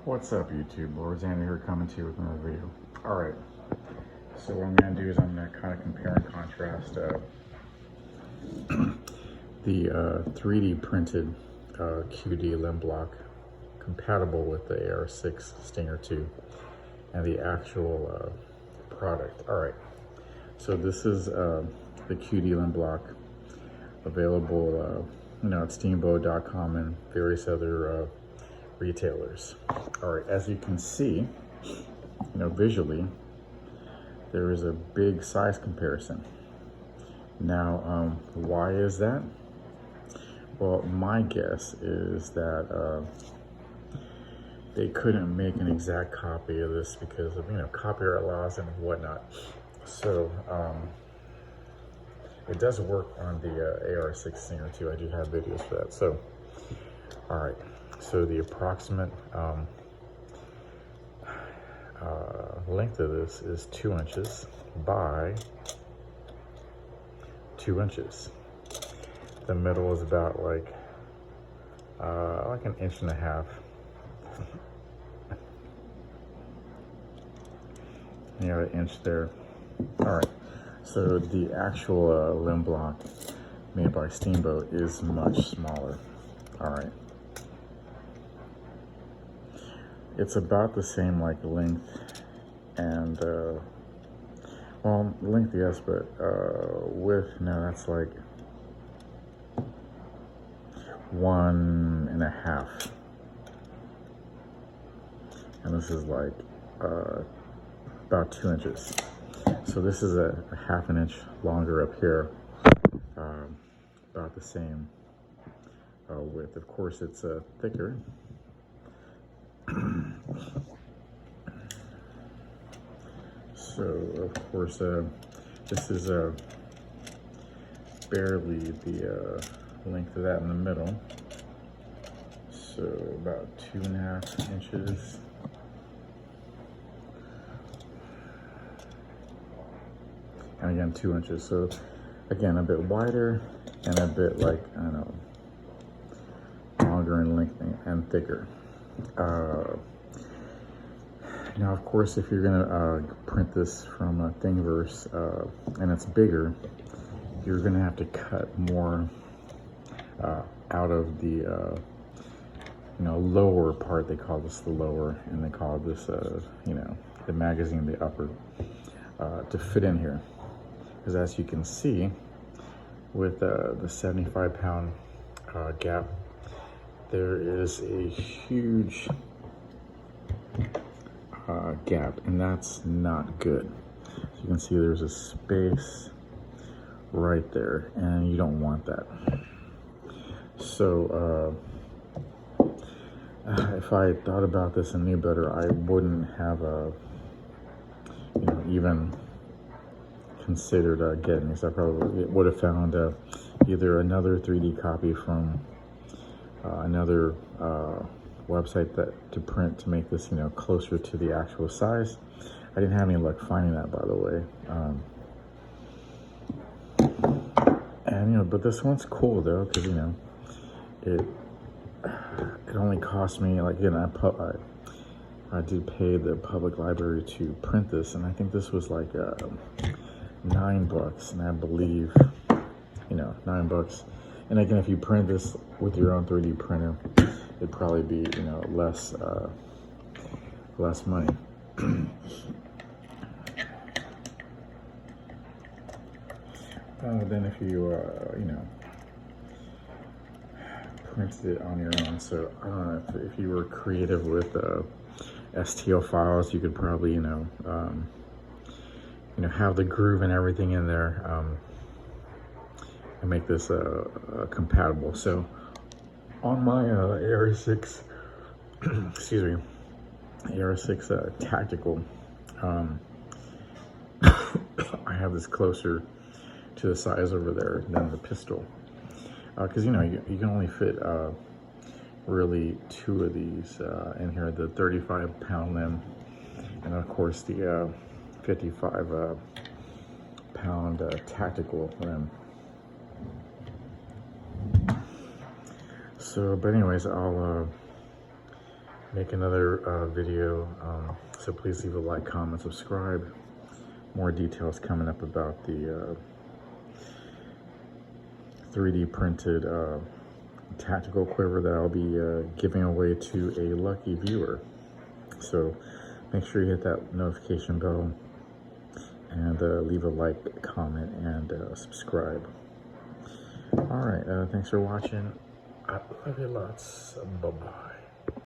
What's up, YouTube? Lord Xander here, coming to you with another video. Alright, so what I'm going to do is I'm going to kind of compare and contrast the 3D printed QD limb block compatible with the AR6 Stinger 2 and the actual product. Alright, so this is the QD limb block available at Steamboat.com and various other retailers. All right, as you can see, visually, there is a big size comparison. Now, why is that? Well, my guess is that they couldn't make an exact copy of this because of copyright laws and whatnot. So it does work on the AR6 Stinger 2. I do have videos for that. So, all right. So the approximate length of this is 2 inches by 2 inches. The middle is about like an inch and a half. An inch there. All right. So the actual limb block made by Steamboat is much smaller. All right. It's about the same length and well, length yes, but width, no, that's like 1.5, and this is like about 2 inches. So this is a half an inch longer up here, about the same width. Of course, it's thicker. So, of course, this is barely the length of that in the middle. So, about 2.5 inches. And again, 2 inches. So, again, a bit wider and a bit longer in length and thicker. Now, of course, if you're gonna print this from a Thingiverse and it's bigger, you're gonna have to cut more out of the lower part. They call this the lower, and they call this the magazine the upper, to fit in here. Because as you can see, with the 75-pound gap, there is a huge gap, and that's not good. So you can see there's a space right there, and you don't want that. So if I thought about this and knew better, I wouldn't have even considered getting this. I probably would have found either another 3D copy from another website to print to make this closer to the actual size. I didn't have any luck finding that, by the way. And but this one's cool though, because it only cost me I did pay the public library to print this, and I think this was like $9, and I believe $9. And again, if you print this with your own 3D printer, it'd probably be less money. Then if you printed it on your own. So I don't know if you were creative with STL files, you could probably have the groove and everything in there, and make this compatible. So on my AR6 excuse me, AR6 tactical, I have this closer to the size over there than the pistol, because you can only fit really 2 of these in here, the 35-pound limb, and of course the 55-pound tactical limb. So, but anyways, I'll make another video. So please leave a like, comment, subscribe. More details coming up about the 3D printed tactical quiver that I'll be giving away to a lucky viewer. So make sure you hit that notification bell and leave a like, comment, and subscribe. All right, thanks for watching. I love you lots. Bye-bye.